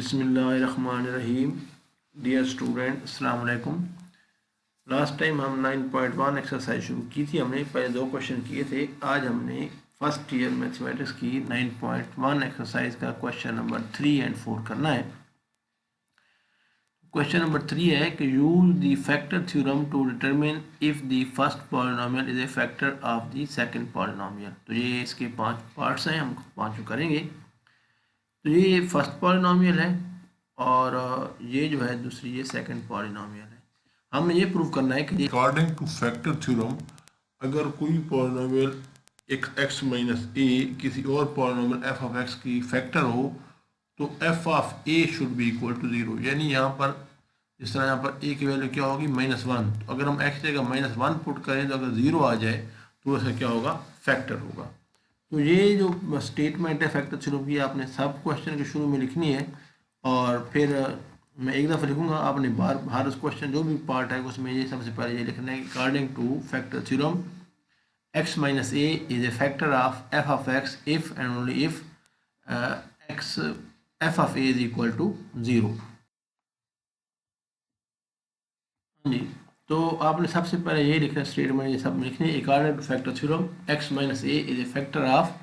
बिस्मिल्लाहिर्रहमानिर्रहीम। Dear student, अस्सलाम वालेकुम। लास्ट टाइम हम 9.1 एक्सरसाइज शुरू की थी। हमने पहले दो क्वेश्चन किए थे। आज हमने फर्स्ट ईयर मैथमेटिक्स की 9.1 एक्सरसाइज का क्वेश्चन नंबर 3 एंड 4 करना है। क्वेश्चन नंबर 3 है कि use the factor theorem to determine if the first polynomial is a factor of the second polynomial. तो ये इसके 5 पार्ट्स हैं, हम पाँचों करेंगे। तो ये फर्स्ट पॉलिनोमियल है और ये जो है दूसरी ये सेकंड पॉलिनोमियल है। हमें ये प्रूव करना है कि अकॉर्डिंग टू फैक्टर थ्योरम अगर कोई पॉलिनोमियल एक x माइनस ए किसी और पॉलिनोमियल f ऑफ x की फैक्टर हो तो f of a should be equal to 0। यानी यहाँ पर इस तरह यहाँ पर a की वैल्यू क्या होगी -1। तो अगर हम x जगह -1 पुट करें तो अगर 0 आ जाए तो ऐसा क्या होगा, फैक्टर होगा। तो ये जो स्टेटमेंट है फैक्टर थ्योरम की आपने सब क्वेश्चन के शुरू में लिखनी है और फिर मैं एक दफ़ा लिखूंगा, आपने बार हर उस क्वेश्चन जो भी पार्ट है उसमें ये सबसे पहले ये लिखना है कि according to factor theorem x minus A is a factor of f of x if and only if x f of a is equal to 0। जी, तो आपने सबसे पहले ये लिखना स्टेटमेंट, ये सब लिखने according to factor theorem x minus A is a factor of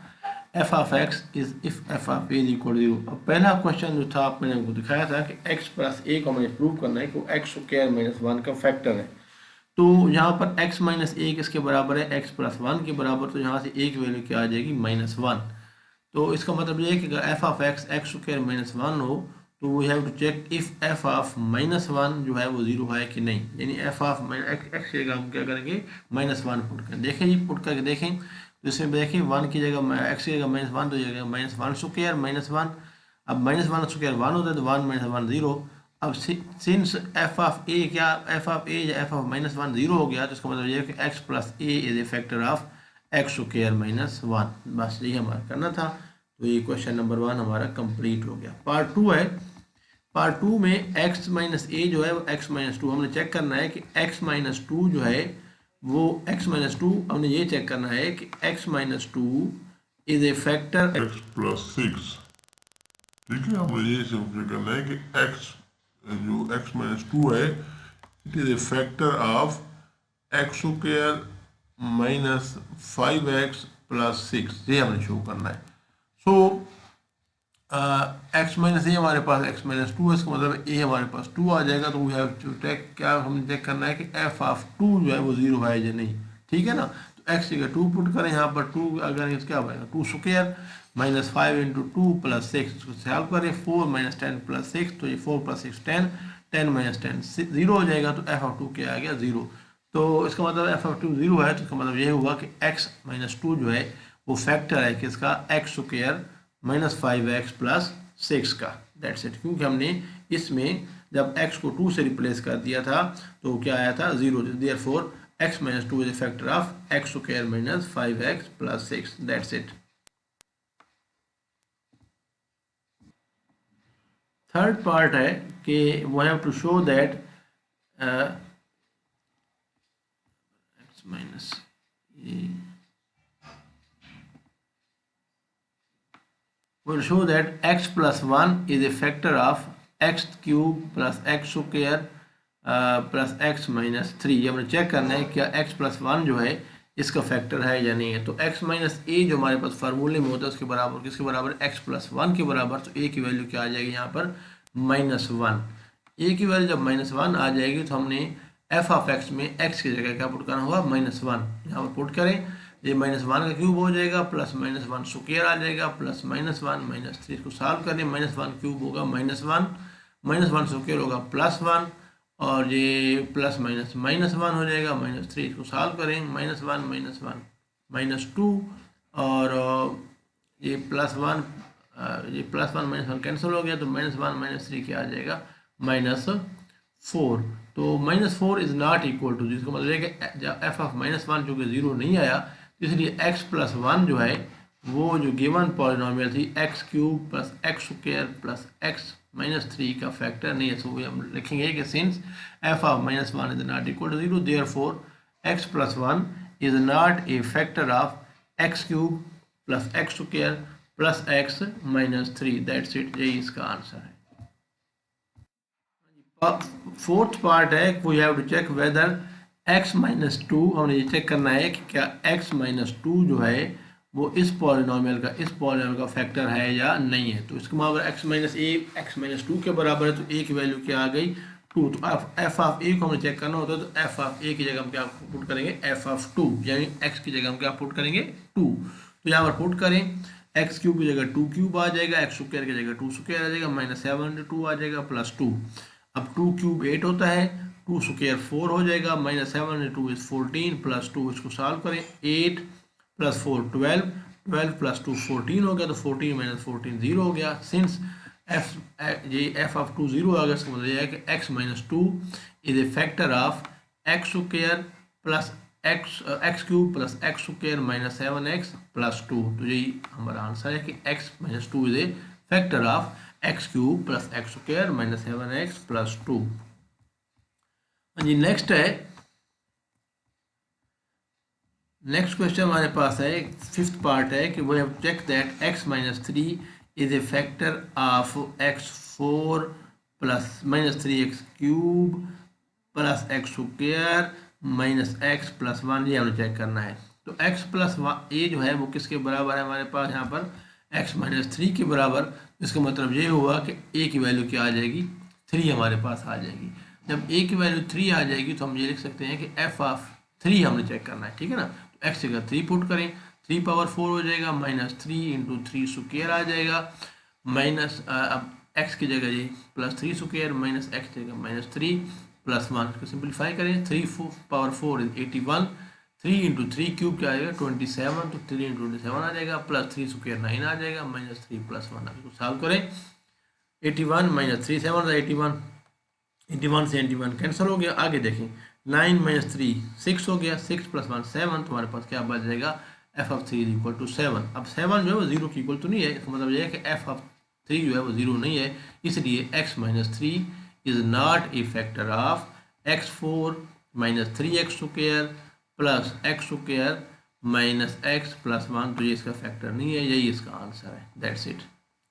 f of x is if f of a is equal to 0। अब पहला क्वेश्चन जो था मैंने आपको दिखाया था कि x प्लस a को मैंने प्रूव करना है कि वो x स्क्वायर माइनस 1 का फैक्टर है। तो यहाँ पर x माइनस a किसके बराबर है, x प्लस 1 के बराबर। तो यहाँ से a की वैल्यू क्या आ जाएगी, -1। तो इसका मतलब ये है कि अगर f of x square minus 1 हो तो we have to check if f of -1 जो है वो 0 है कि नहीं। यानी f ऑफ x जगह हम क्या करेंगे, -1 पुट करें। देखें जी, पुट करके देखें तो इसमें देखें 1 की जगह x की जगह -1 तो जगह -1 स्क्वायर -1। अब -1 स्क्वायर 1 होता है तो 1 -1 0। अब सिंस f ऑफ a क्या f ऑफ a या f ऑफ -1 0 हो गया तो इसका मतलब ये है कि x plus a is a factor of x square -1। बस यही हमारा करना था। तो ये क्वेश्चन नंबर 1 हमारा कंप्लीट हो गया। पार्ट 2 है। पार्ट 2 में x माइनस ए जो है वो x माइनस 2 हमने चेक करना है कि x माइनस 2 जो है वो x माइनस 2 हमने ये चेक करना है कि x minus 2 is a factor x plus 6। ठीक है, हमें ये सिंपल करना है कि x जो x माइनस 2 है it is a factor of x square minus 5x plus 6। ये हमने शो करना है। सो x माइनस ए हमारे पास x माइनस 2 है, इसका मतलब a हमारे पास 2 आ जाएगा। तो वी हैव टू टेक क्या हमें चेक करना है कि f ऑफ 2 जो है वो 0 है या नहीं। ठीक है ना। तो x जगह 2 पुट करें, यहाँ पर 2 अगर क्या बनेगा 2 स्क्वायर माइनस 5 इंटू 2 प्लस 6 इसको सॉल्व करें 4 माइनस 10 प्लस 6 तो ये 4 प्लस 6 10 10 माइनस 10 0 हो जाएगा। तो f ऑफ 2 क्या आ गया 0। तो इसका मतलब f ऑफ 2 0 है तो इसका मतलब ये हुआ कि x माइनस 2 जो है वो फैक्टर है किसका, x square minus 5x plus 6 का। That's it. क्योंकि हमने इसमें जब x को 2 से रिप्लेस कर दिया था तो क्या आया था 0। Therefore x minus 2 is a factor of x square minus 5x plus 6। That's it. Third part है कि we have to show that x minus will show that x plus 1 is a factor of x cube plus x square plus x minus 3। ये हमने check करना है क्या x plus 1 जो है इसका फैक्टर है या नहीं है। तो x माइनस ए जो हमारे पास फार्मूले में होता है उसके बराबर किसके बराबर, x प्लस 1 के बराबर। तो a की वैल्यू क्या आ जाएगी यहाँ पर -1। a की वैल्यू जब -1 आ जाएगी तो हमने f ऑफ x में x की जगह क्या पुट करना होगा, -1 यहाँ पर पुट करें। ये -1 का क्यूब हो जाएगा प्लस -1 स्क्वायर आ जाएगा प्लस -1 -3 इसको सॉल्व करें। -1 क्यूब होगा -1 स्क्वायर होगा +1 और ये प्लस माइनस -1 हो जाएगा -3 इसको सॉल्व करें। -1 -2 और ये +1 -1 कैंसिल हो गया तो -1 -3 क्या आ जाएगा -4। तो -4 इज नॉट इक्वल टू, जिसका मतलब है कि f ऑफ -1 जो कि 0 नहीं आया इसलिए x प्लस 1 जो है वो जो गिवन पॉलिनोमियल थी x cube plus x square plus x -3 का फैक्टर नहीं है। सो हम लिखेंगे कि since f of -1 is not equal to 0 therefore x plus 1 is not a factor of x cube plus x square plus x -3। That's it. यही इसका answer है। Fourth part है we have to check whether x minus two, हमने ये check करना है कि क्या x माइनस टू जो है वो इस पॉलिनोमियल का फैक्टर है या नहीं है। तो इसके बराबर x minus A x minus to के बराबर है, तो a की वैल्यू क्या आ गई 2। तो f ऑफ a को हमें चेक करना होता है, तो f ऑफ a की जगह हम क्या पुट करेंगे f ऑफ 2, यानी x की जगह हम क्या पुट करेंगे 2। तो यहाँ पर पुट करें एक्स क्यूब की जगह 2 क्यूब आ जाएगा, एक्स स्क्वायर की जगह 2 स्क्वायर आ जाएगा, माइनस 7/2 आ जाएगा प्लस 2। अब 2 क्यूब 8 होता है, 2 स्क्वायर 4 हो जाएगा, माइनस 7/2 इज 14 प्लस 2, इसको सॉल्व करें 8 प्लस 4 12, 12 प्लस 2 14 हो गया, तो 14 माइनस 14 0 हो गया। सिंस एफ ऑफ 2 0 आ गया, इसका मतलब यह है कि X minus two is a factor of X square plus X cube plus X square minus 7x plus 2। तो यही हमारा आंसर है कि x minus two is a factor of X cube plus X square minus 7x plus 2। जी next है, next question हमारे पास है, फिफ्थ पार्ट है कि we have check that x minus three is a factor of x4 plus minus 3x cube plus X square minus x plus 1, ये हमें check करना है। तो x प्लस ए जो है वो किसके बराबर है हमारे पास यहाँ पर x माइनस थ्री के बराबर। इसका मतलब ये हुआ कि a की वैल्यू क्या आ जाएगी 3 हमारे पास आ जाएगी। जब a की वैल्यू 3 आ जाएगी तो हम ये लिख सकते हैं कि f ऑफ 3 हमने चेक करना है, ठीक है ना। तो x जगह 3 पुट करें, 3 पावर 4 हो जाएगा, माइनस 3 इंटू 3 स्क्वायर आ जाएगा, माइनस अब x की जगह जी प्लस 3 स्क्वायर माइनस x जगह माइनस 3 प्लस 1 को सिंप्लीफाई करें, 3 पावर 4 इज 81, 3 इंटू 3 क्यूब क्या आएगा 27, तो 3 इंटू 27 आ जाएगा, प्लस 3 स्क्वायर 9 आ जाएगा, माइनस 3 प्लस 1। अब इसको सॉल्व करें, 81 माइनस 3 7 81, 81 से 81 कैंसिल हो गया। आगे देखें 9 माइनस 3 6 हो गया, 6 प्लस 1 7, तुम्हारे पास क्या बच जाएगा F of 3 is equal to 7। अब 7 जो है वो 0 की इक्वल तो नहीं है, इसका मतलब यह है कि एफ ऑफ 3 जो है वो 0 नहीं है, इसलिए x minus 3 is not a factor of x4 minus 3x square plus X square minus x plus 1, तो ये इसका फैक्टर नहीं है, यही इसका आंसर है, दैट्स इट।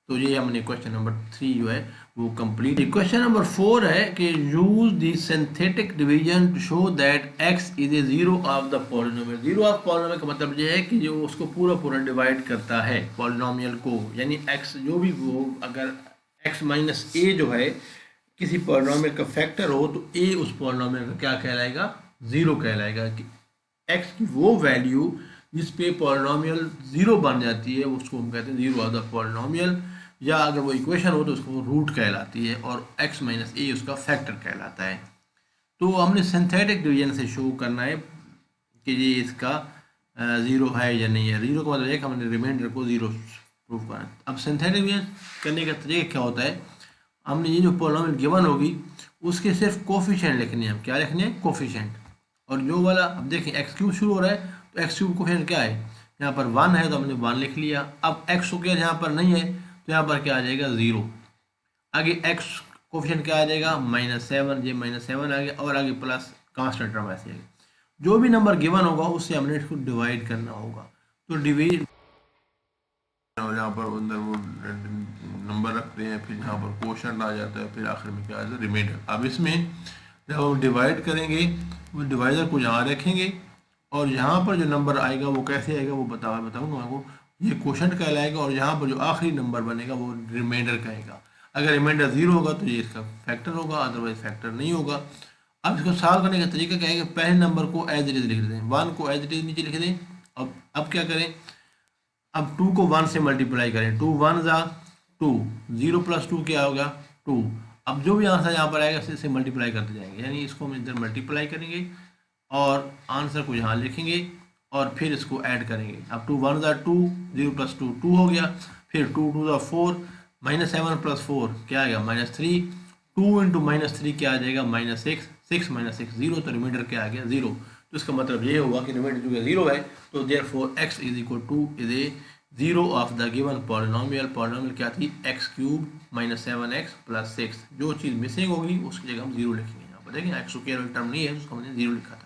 तो ये हमने क्वेश्चन नंबर 3 जो है वो कंप्लीट। क्वेश्चन नंबर 4 है कि use the synthetic division to show that x is a zero of the polynomial. Zero of polynomial का मतलब ये है कि जो उसको पूरा पूरा डिवाइड करता है पॉलिनोमियल को, यानी x जो भी वो, अगर x माइनस ए जो है किसी पॉलिनोमियल का फैक्टर हो तो a उस पॉलिनोमियल का क्या कहलाएगा, जीरो कहलाएगा। कि x की वो वैल्यू जिस पे पॉलिनोमियल जीरो बन जाती है उसको हम कहते हैं जीरो ऑफ द पॉलिनोमियल, या अगर वो इक्वेशन हो तो उसको रूट कहलाती है, और x माइनस ए उसका फैक्टर कहलाता है। तो हमने सिंथेटिक डिवीजन से शो करना है कि ये इसका ज़ीरो है या नहीं है। ज़ीरो का मतलब है कि हमने रिमाइंडर को ज़ीरो प्रूव करना है। अब सिंथेटिक डिवीजन करने का तरीका क्या होता है, हमने ये जो पॉलिनोमियल गिवन होगी उसके सिर्फ कोफिशिएंट लिखने हैं। हम क्या लिखने हैं, कोफिशिएंट। और जो वाला अब देखें एक्स क्यूब शुरू हो रहा है तो एक्स क्यूब कोफिशिएंट क्या है, यहाँ पर 1 है तो हमने 1 लिख लिया। अब एक्स स्क्वायर यहाँ पर नहीं है तो यहाँ पर क्या आ जाएगा 0। आगे एक्स कोफिशिएंट क्या आ जाएगा -7, ये -7 आ गया, और आगे प्लस कांस्टेंट टर्म ऐसे आएगा। जो भी नंबर गिवन होगा उससे हमने इसको डिवाइड करना होगा। तो डिवाइड और यहाँ पर अंदर वो नंबर रखते हैं, फिर यहाँ पर क्वोशंट आ जाता है, फिर आखिर में क्या आ जाता है रिमाइंडर। अब इसमें जब हम डिवाइड करेंगे वो डिवाइडर को यहाँ रखेंगे, और यहाँ पर जो नंबर आएगा वो कैसे आएगा वो बताऊँगा आपको। ये क्वोशंट कहलाएगा, और यहाँ पर जो आखिरी नंबर बनेगा वो रिमाइंडर कहेगा। अगर रिमाइंडर 0 होगा तो ये इसका फैक्टर होगा, अदरवाइज फैक्टर नहीं होगा। अब इसको सॉल्व करने का तरीका क्या है कि पहले नंबर को एज इट इज लिख दें, 1 को एज इट इज नीचे लिख दें। अब क्या करें, अब 2 को 1 से मल्टीप्लाई करें, 2 1 जा 2, 0 प्लस 2 क्या होगा 2। अब जो भी आंसर यहाँ पर आएगा इससे मल्टीप्लाई करते जाएंगे, यानी इसको हम इधर मल्टीप्लाई करेंगे और आंसर को यहाँ लिखेंगे और फिर इसको ऐड करेंगे। अब 2 1 जा 2, 0 प्लस 2 2 हो गया, फिर 2 2 जा 4, -7 प्लस 4 क्या आएगा -3, 2 इंटू -3 क्या आ जाएगा -6, 6 -6 0, तो रिमाइंडर क्या आ गया 0। तो इसका मतलब ये होगा कि रिमाइंडर जो 0 है, तो therefore x is equal to is a zero of the given polynomial. Polynomial क्या थी x क्यूब -7x प्लस 6। जो चीज़ मिसिंग होगी उसकी जगह हम 0 लिखेंगे। यहाँ पर देखिए एक्स स्क्वायर वाली टर्म नहीं है, उसको हमने 0 लिखा था।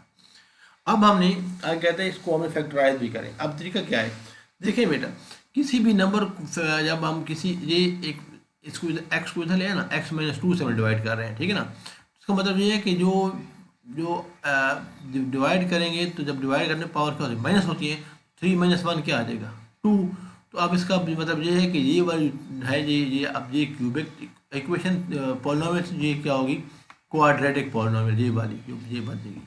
अब हमने आगे कहते हैं इसको हमें फैक्टराइज भी करें। अब तरीका क्या है, देखिए बेटा, किसी भी नंबर जब हम किसी ये एक इसको एक्स को इधर ले ना, एक्स माइनस टू से हम डिवाइड कर रहे हैं, ठीक है ना। इसका मतलब ये है कि जो जो डिवाइड करेंगे तो जब डिवाइड करने पावर क्या होती है, माइनस होती है, 3 माइनस 1 क्या आ जाएगा 2। तो अब इसका मतलब ये है कि ये वाली है ये अब ये क्यूबिक इक्वेशन पॉलिनोमियल ये क्या होगी, क्वाड्रेटिक पॉलिनोमियल, ये वाली जो ये बन जाएगी।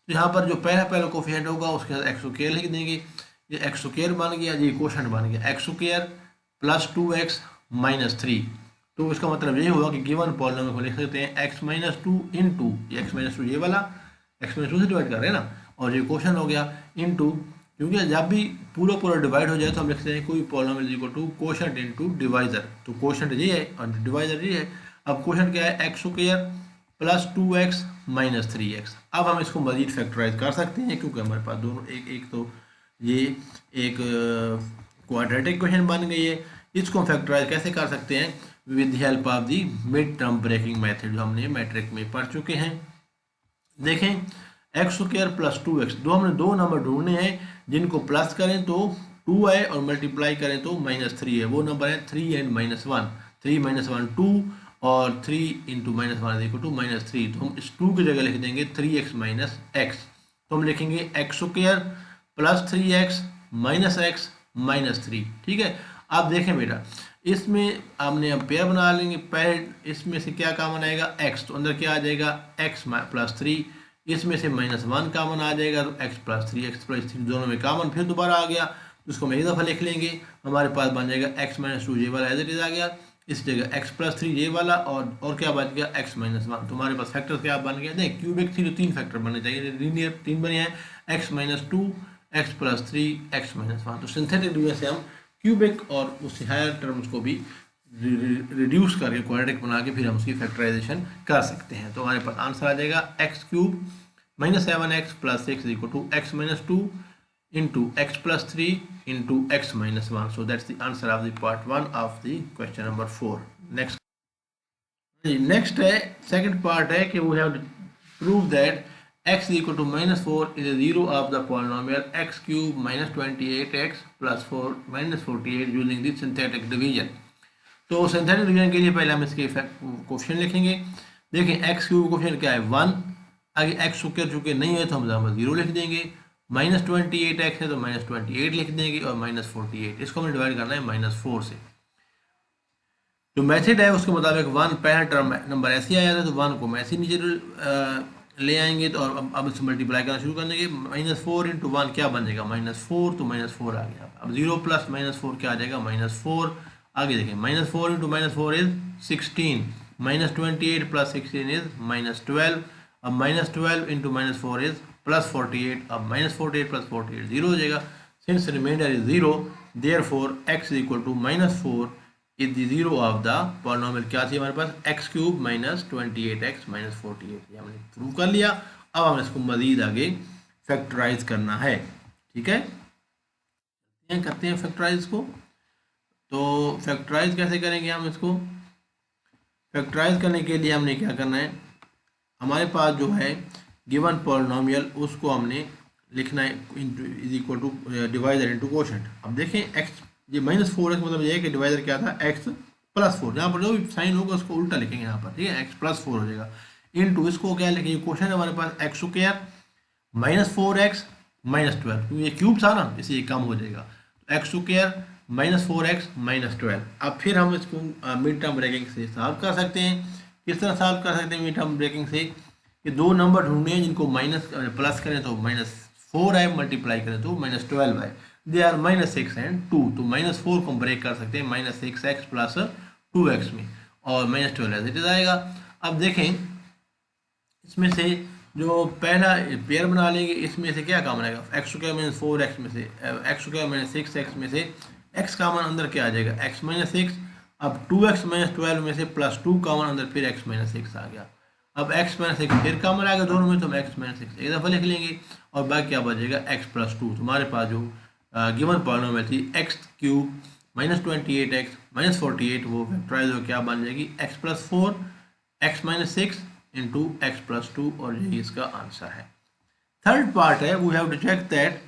तो यहाँ पर जो पहला कोफिशिएंट होगा उसके साथ एक्स स्क्वायर लिख देंगे, ये एक्स स्क्वायर बन गया, ये कोशेंट बन गया x square plus 2x minus 3। तो इसका मतलब ये हुआ कि गिवन पॉलिनोमियल को लिख सकते हैं x minus two into x minus to, ये वाला एक्स माइनस टू से डिवाइड कर रहे हैं ना, और ये क्वेश्चन हो गया इंटू, क्योंकि जब भी पूरा डिवाइड हो जाए तो हम लिखते हैं कोई polynomial equal to quotient into divisor. तो कोशेंट ये है और डिवाइजर ये है। अब कोशेंट क्या है, x square plus 2x minus 3x। अब हम इसको मजीद फैक्टराइज कर सकते हैं क्योंकि हमारे पास दोनों एक तो ये एक क्वाड्रेटिक इक्वेशन बन गई है। इसको हम फैक्टराइज कैसे कर सकते हैं, with the help of the mid term breaking method जो हमने मैट्रिक में पढ़ चुके हैं। देखें एक्स स्क्वायर प्लस 2x, हमने दो नंबर ढूंढने हैं जिनको प्लस करें तो 2 आए और मल्टीप्लाई करें तो माइनस 3 है। वो नंबर है 3 एंड माइनस 1, 3 माइनस 1 2 और 3 into minus 1 equal to minus 3। तो हम इस 2 की जगह लिख देंगे 3x माइनस एक्स। तो हम लिखेंगे x square plus 3x minus x minus 3, ठीक है। अब देखें बेटा, इसमें हमने अब पेयर बना लेंगे, पहले इसमें से क्या कॉमन आएगा x, तो अंदर क्या आ जाएगा x प्लस 3, इसमें से माइनस 1 कॉमन आ जाएगा तो x प्लस 3 दोनों में कॉमन फिर दोबारा आ गया, तो उसको हम एक दफ़ा लिख लेंगे, हमारे पास बन जाएगा x माइनस टू ये वाला एज इट इज आ गया, इस जगह x प्लस 3 ये वाला और क्या बच गया x माइनस 1। तो हमारे पास फैक्टर क्या बन गया, नहीं क्यूबिक थी तो 3 फैक्टर बनने चाहिए, लीनियर 3 बने हैं, x minus 2 x plus 3 x minus 1। तो सिंथेटिक डिवीजन से हम क्यूबिक और उससे हायर टर्म्स को भी रिड्यूस करके क्वाड्रेटिक बना के फिर हम उसकी फैक्टराइजेशन कर सकते हैं। तो हमारे पास आंसर आ जाएगा x cube minus 7x plus 6 equal to x minus 2 into x plus 3 into x minus 1. So that's the answer of the part 1 of the question number 4. Next है second part है कि we have to prove that x is equal to minus 4 is a zero of the polynomial x cube minus 28x plus 4 minus 48 using the synthetic division. तो synthetic division के लिए पहले हम इसके coefficient लिखेंगे। देखें x क्यूब कोफिशिएंट क्या है 1, आगे x स्क्वायर चूंकि नहीं है तो हम यहाँ 0 लिख देंगे, माइनस 28x है तो माइनस 28 लिख देंगे और माइनस 48, इसको हमें डिवाइड करना है माइनस 4 से। जो मेथड है उसके मुताबिक 1 पहला टर्म नंबर ऐसे आया था तो 1 को हम ऐसे नीचे ले आएंगे, तो अब इसको मल्टीप्लाई करना शुरू कर देंगे। माइनस 4 इंटू 1 क्या बन जाएगा माइनस 4, तो माइनस 4 आ गया। अब 0 प्लस माइनस 4 क्या आ जाएगा माइनस 4। आगे देखें minus 4 into minus 4 is 16, minus 28 plus 16 is minus 12। अब minus 12 into minus 4 is plus 48, अब माइनस 48 प्लस 48 0 हो जाएगा। Since remainder is 0 therefore x is equal to minus 4 is the zero of the polynomial. क्या थी हमारे पास x cube minus 28x minus 48, ये हमने प्रूव कर लिया। अब हमें इसको मजीद आगे फैक्टराइज करना है, ठीक है। करते हैं फैक्टराइज को। तो फैक्टराइज कैसे करेंगे हम इसको, फैक्टराइज करने के लिए हमने क्या करना है, हमारे पास जो है गिवन पॉलिनोमियल उसको हमने लिखना है is equal to divisor into quotient. अब देखें x ये माइनस 4x मतलब ये है कि डिवाइजर क्या था x प्लस 4, यहाँ पर जो भी साइन होगा उसको उल्टा लिखेंगे यहाँ पर, ठीक है, x प्लस 4 हो जाएगा इनटू इसको क्या लिखेंगे क्वेश्चन है हमारे पास x square minus 4x minus 12, क्योंकि ये क्यूब था ना इसलिए कम हो जाएगा, तो x square minus 4x minus 12। अब फिर हम इसको मिड टर्म ब्रेकिंग से सॉल्व कर सकते हैं। किस तरह सॉल्व कर सकते हैं मिड टर्म ब्रेकिंग से, कि दो नंबर ढूंढने हैं जिनको माइनस प्लस करें तो माइनस 4 आए, मल्टीप्लाई करें तो माइनस 12 आए, दे आर माइनस 6 एंड 2। तो माइनस 4 को हम ब्रेक कर सकते हैं माइनस 6x प्लस 2x में और माइनस 12 एज इट इज आएगा। अब देखें इसमें से जो पहला पेयर बना लेंगे, इसमें से क्या कॉमन आएगा एक्स स्क्वायर माइनस 4x में से एक्स स्क्वायर माइनस 6x में से x कॉमन अंदर क्या आ जाएगा x माइनस 6। अब 2x माइनस 12 में से प्लस 2 कॉमन अंदर फिर x माइनस 6 आ गया। अब x माइनस 6 फिर कॉमन आएगा दोनों में, तो हम x माइनस 6 एक दफ़ा लिख लेंगे और बाकी क्या बचेगा x प्लस 2। तुम्हारे पास जो गिवन पॉलिनोमियल थी x cube minus 28x minus 48, वो फैक्टराइज हो क्या बन जाएगी x plus 4 x minus 6 into x plus 2, और यही इसका आंसर है। थर्ड पार्ट है we have to check that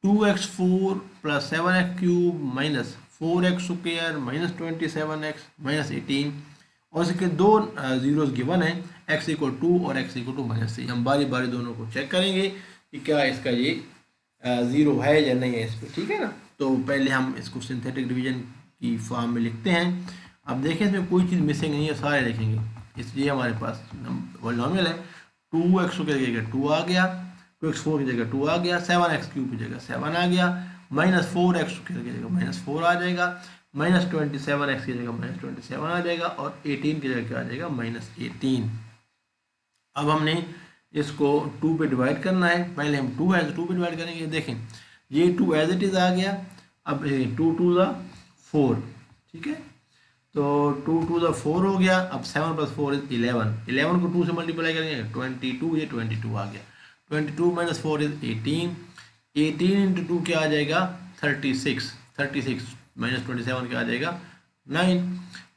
2x4 plus 7x cube minus 4x² minus 27x minus 18 और इसके दो जीरोस गिवन है x इक्वल 2 और x इक्वल टू माइनस 3। हम बारी बारी दोनों को चेक करेंगे कि क्या इसका ये ज़ीरो है या नहीं है इस पर, ठीक है ना। तो पहले हम इसको सिंथेटिक डिवीजन की फॉर्म में लिखते हैं। अब देखें इसमें कोई चीज़ मिसिंग नहीं है, सारे लिखेंगे, इसलिए हमारे पास पॉलिनोमियल है। 2x की जगह 2 आ गया, 2x4 की जगह 2 आ गया, 7x³ की जगह 7 आ गया, माइनस 4x की जगह माइनस 4 आ जाएगा, माइनस 27x की जगह माइनस 27 आ जाएगा और 18 की जगह क्या आ जाएगा माइनस 18। अब हमने इसको 2 पे डिवाइड करना है। पहले हम 2 एज 2 पे डिवाइड करेंगे। देखें ये 2 एज इट इज़ आ गया। अब 2 2 ज़ा 4, ठीक है, तो 2 2 ज़ा 4 हो गया। अब 7 + 4 इज 11, 11 को 2 से मल्टीप्लाई करेंगे 22, ये 22 आ गया। 22 - 4 इज 18, 18 × 2 क्या आ जाएगा 36, 36 - 27 क्या आ जाएगा 9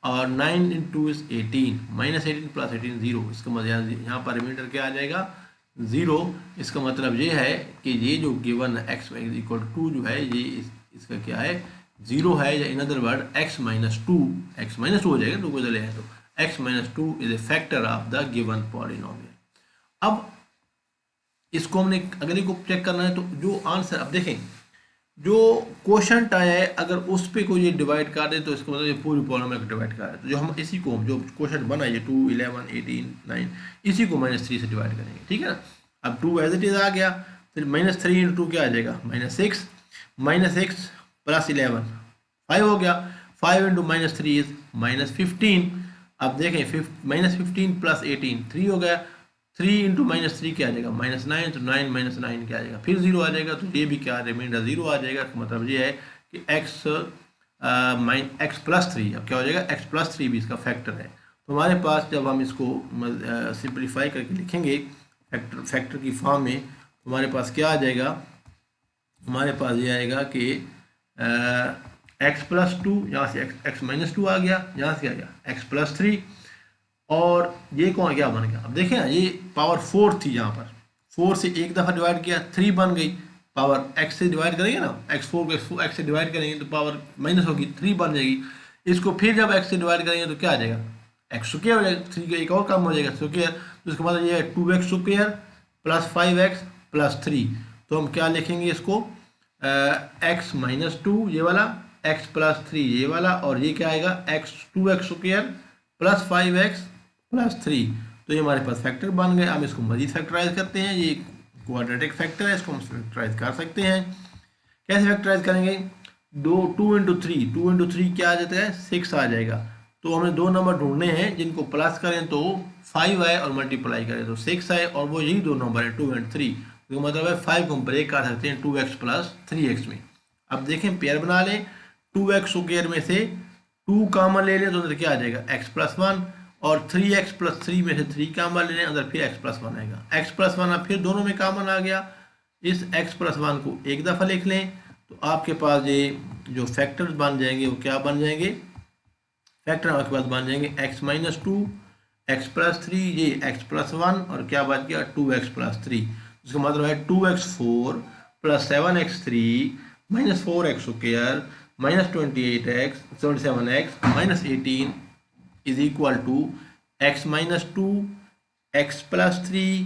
और 9 × 2 इज 18, -18 + 18 0। इसका मतलब यहाँ पर रिमाइंडर क्या आ जाएगा 0। इसका मतलब ये है कि ये जो गिवन x = 2 जो है ये इसका क्या है 0 है, या in other word x - 2, x - 2 हो जाएगा 2 को चले हैं तो x - 2 is a factor of the given polynomial. अब इसको हमने अगले को चेक करना है तो जो आंसर, अब देखें जो क्वेश्चन आया है अगर उस पर कोई ये डिवाइड कर दे तो इसका मतलब ये पूरी पॉलिनोमियल को डिवाइड कर रहा है। तो जो हम इसी को जो क्वेश्चन बना है 2 11 18 9 इसी को -3 से डिवाइड करेंगे, ठीक है ना। अब 2 एज इट इज आ गया, फिर -3 × 2 क्या आ जाएगा -6, -6 + 11 5 हो गया, 5 × -3 इज -15। अब देखें -15 + 18 3 हो गया, 3 × -3 क्या आ जाएगा -9, तो 9 - 9 क्या आ जाएगा फिर 0 आ जाएगा। तो ये भी क्या रिमाइंडर 0 आ जाएगा। मतलब ये है कि x + 3 अब क्या हो जाएगा x + 3 भी इसका फैक्टर है। तो हमारे पास जब हम इसको सिंप्लीफाई करके लिखेंगे फैक्टर की फॉर्म में तो हमारे पास क्या आ जाएगा, हमारे पास ये आएगा कि x + 2, यहाँ से x - 2 आ गया, यहाँ से आ गया x + 3 और ये कौन क्या बन गया। अब देखें ना ये पावर 4 थी, यहाँ पर 4 से एक दफ़ा डिवाइड किया 3 बन गई। पावर x से डिवाइड करेंगे ना, x4 को x से डिवाइड करेंगे तो पावर माइनस होगी 3 बन जाएगी। इसको फिर जब x से डिवाइड करेंगे तो क्या आ जाएगा x² हो जाएगा, 3 का एक और कम हो जाएगा स्क्वायर। तो इसका मतलब ये है 2x² + 5x + 3। तो हम क्या लिखेंगे इसको x - 2 ये वाला, x + 3 ये वाला और ये क्या आएगा 2x² + 5x + 3। तो ये हमारे पास फैक्टर बन गए। हम इसको मजीद फैक्टराइज करते हैं, ये क्वाड्रेटिक फैक्टर है, इसको हम फैक्टराइज कर सकते हैं। कैसे फैक्टराइज करेंगे 2 × 3, 2 × 3 क्या आ जाता है 6 आ जाएगा। तो हमें दो नंबर ढूंढने हैं जिनको प्लस करें तो 5 आए और मल्टीप्लाई करें तो 6 आए, और वो यही दो नंबर है 2 और 3। तो मतलब है 5 को हम ब्रेक कर सकते हैं 2x + 3x में। अब देखें पेयर बना लें, 2x² में से 2 कॉमन ले लें तो अंदर क्या आ जाएगा x + 1 और 3x + 3 में से 3 कॉमन ले लें अंदर फिर x + 1 आएगा। x + 1 अब फिर दोनों में कॉमन आ गया। इस x + 1 को एक दफ़ा लिख लें तो आपके पास ये जो फैक्टर्स बन जाएंगे वो क्या बन जाएंगे, फैक्टर आपके पास बन जाएंगे x - 2 x + 3 ये x + 1 और क्या बच गया 2x + 3। इसका मतलब है 2x4 + 7x3 - 4x² - 28x 27x - 18 is equal to x - 2 x + 3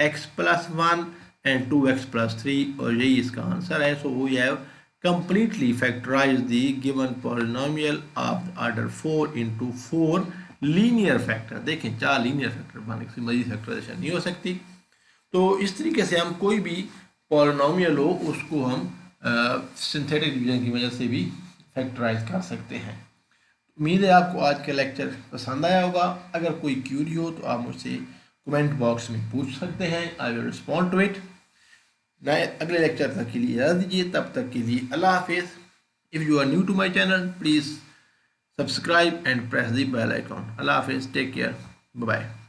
x + 1 and 2x + 3 और यही इसका आंसर है। So we have completely factorized the given polynomial of the order 4 into 4 linear factor। देखें 4 linear factor बनने से मजीद फैक्टराइजेशन नहीं हो सकती। तो इस तरीके से हम कोई भी पॉलिनोमियल हो उसको हम सिंथेटिक डिवीजन की वजह से भी फैक्टराइज कर सकते हैं। उम्मीद है आपको आज का लेक्चर पसंद आया होगा। अगर कोई क्यूरी हो तो आप मुझसे कमेंट बॉक्स में पूछ सकते हैं, I will respond to it. नए अगले लेक्चर तक के लिए इजाज़त दीजिए, तब तक के लिए अल्लाह हाफिज़। If you are new to my channel please subscribe and press the bell icon. अल्लाह हाफिज़, टेक केयर, बाय बाय।